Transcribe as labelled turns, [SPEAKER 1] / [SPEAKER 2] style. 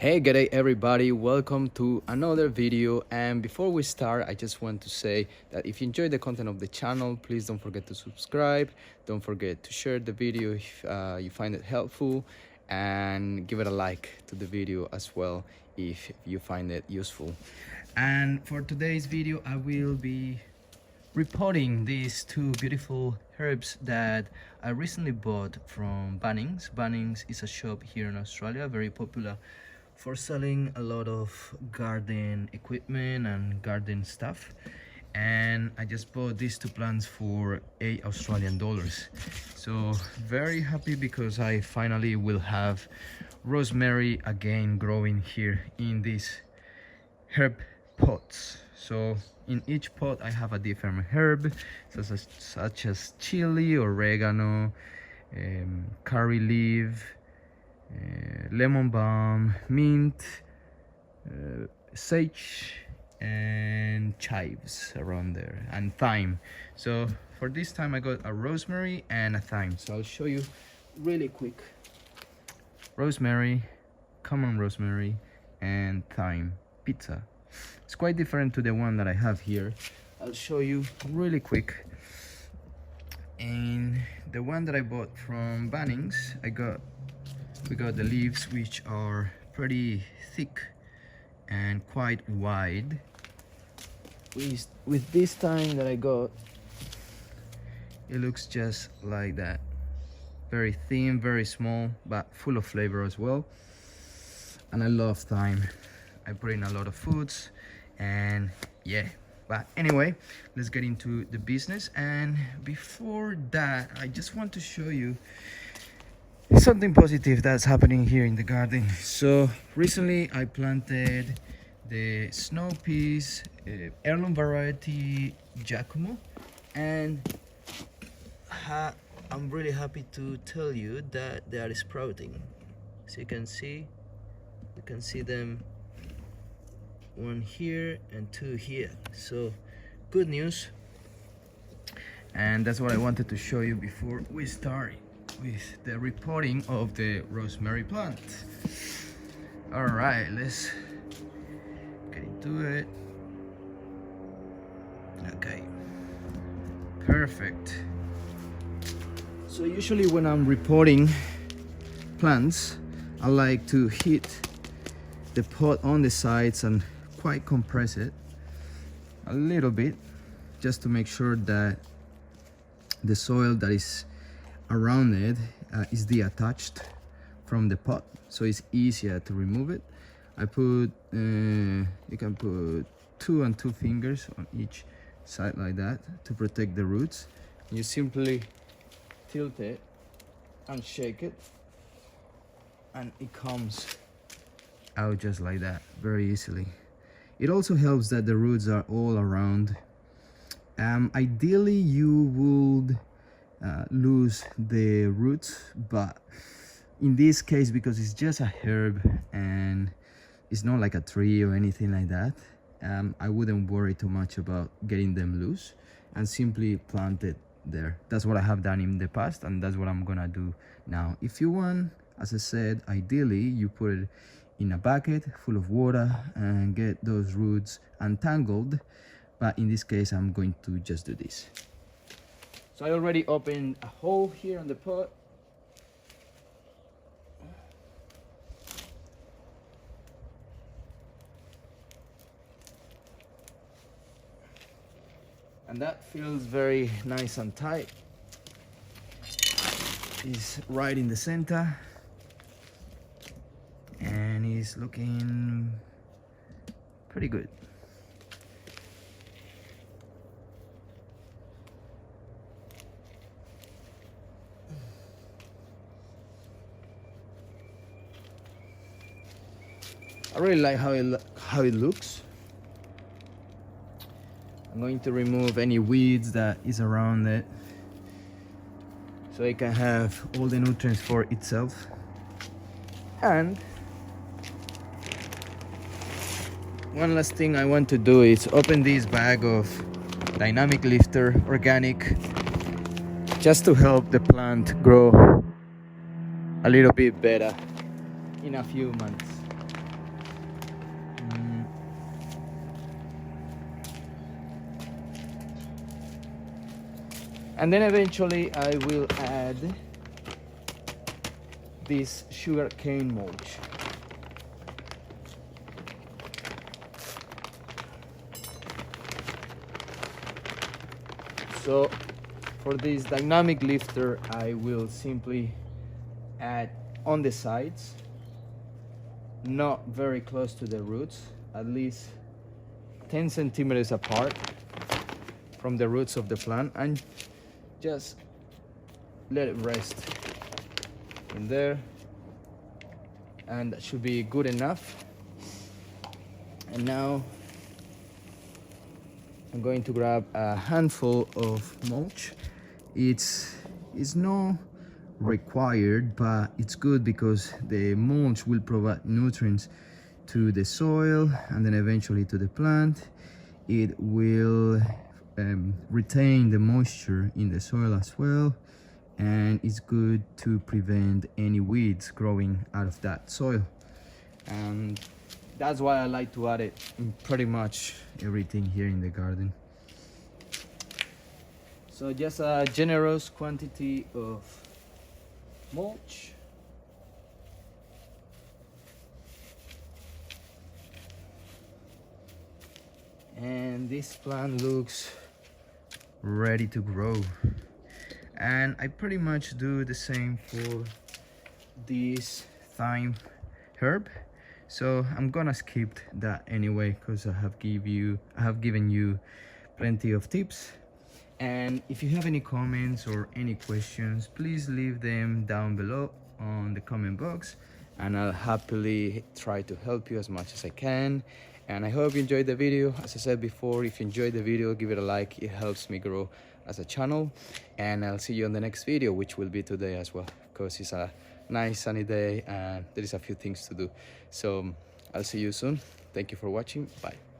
[SPEAKER 1] Hey, good day everybody, welcome to another video. And before we start, I just want to say that if you enjoy the content of the channel, please don't forget to subscribe, don't forget to share the video if you find it helpful, and give it a like to the video as well if you find it useful. And for today's video, I will be repotting these two beautiful herbs that I recently bought from Bunnings. Bunnings is a shop here in Australia, very popular for selling a lot of garden equipment and garden stuff. And I just bought these two plants for $8 Australian. So very happy because I finally will have rosemary again growing here in these herb pots. So in each pot I have a different herb such as chili, oregano, curry leaf, lemon balm, mint, sage, and chives around there, and thyme. So for this time I got a rosemary and a thyme, so I'll show you really quick. Rosemary, common rosemary, and thyme pizza. It's quite different to the one that I have here. I'll show you really quick. And the one that I bought from Bunnings, we got the leaves, which are pretty thick and quite wide. With this thyme that I got, it looks just like that. Very thin, very small, but full of flavor as well. And I love thyme. I put in a lot of foods, and yeah. But anyway, let's get into the business. And before that, I just want to show you something positive that's happening here in the garden. So recently I planted the snow peas, heirloom variety Giacomo, and I'm really happy to tell you that they are sprouting. So you can see them, one here and two here. So good news. And that's what I wanted to show you before we start with the repotting of the rosemary plant. All right, let's get into it. Okay, perfect. So usually when I'm repotting plants, I like to hit the pot on the sides and quite compress it a little bit, just to make sure that the soil that is around it is detached from the pot, so it's easier to remove it. I put you can put 2 and 2 fingers on each side like that to protect the roots. You simply tilt it and shake it, and it comes out just like that, very easily. It also helps that the roots are all around. Ideally you would lose the roots, but in this case, because it's just a herb and it's not like a tree or anything like that, I wouldn't worry too much about getting them loose and simply plant it there. That's what I have done in the past, and that's what I'm gonna do now. If you want, as I said, ideally you put it in a bucket full of water and get those roots untangled, but in this case I'm going to just do this. So I already opened a hole here on the pot. And that feels very nice and tight. It's right in the center, and it's looking pretty good. I really like how it looks. I'm going to remove any weeds that is around it, so it can have all the nutrients for itself. And one last thing I want to do is open this bag of dynamic lifter organic, just to help the plant grow a little bit better in a few months. And then eventually I will add this sugar cane mulch. So for this dynamic lifter, I will simply add on the sides, not very close to the roots, at least 10 centimeters apart from the roots of the plant, and just let it rest in there, and that should be good enough. And now I'm going to grab a handful of mulch. It's not required, but it's good because the mulch will provide nutrients to the soil and then eventually to the plant. It will retain the moisture in the soil as well, and it's good to prevent any weeds growing out of that soil. And that's why I like to add it in pretty much everything here in the garden. So just a generous quantity of mulch. And this plant looks ready to grow. And I pretty much do the same for this thyme herb. So I'm gonna skip that anyway, because I have given you plenty of tips. And if you have any comments or any questions, please leave them down below on the comment box, and I'll happily try to help you as much as I can. And I hope you enjoyed the video. As I said before, if you enjoyed the video, give it a like. It helps me grow as a channel. And I'll see you on the next video, which will be today as well, because it's a nice sunny day and there is a few things to do. So I'll see you soon. Thank you for watching. Bye.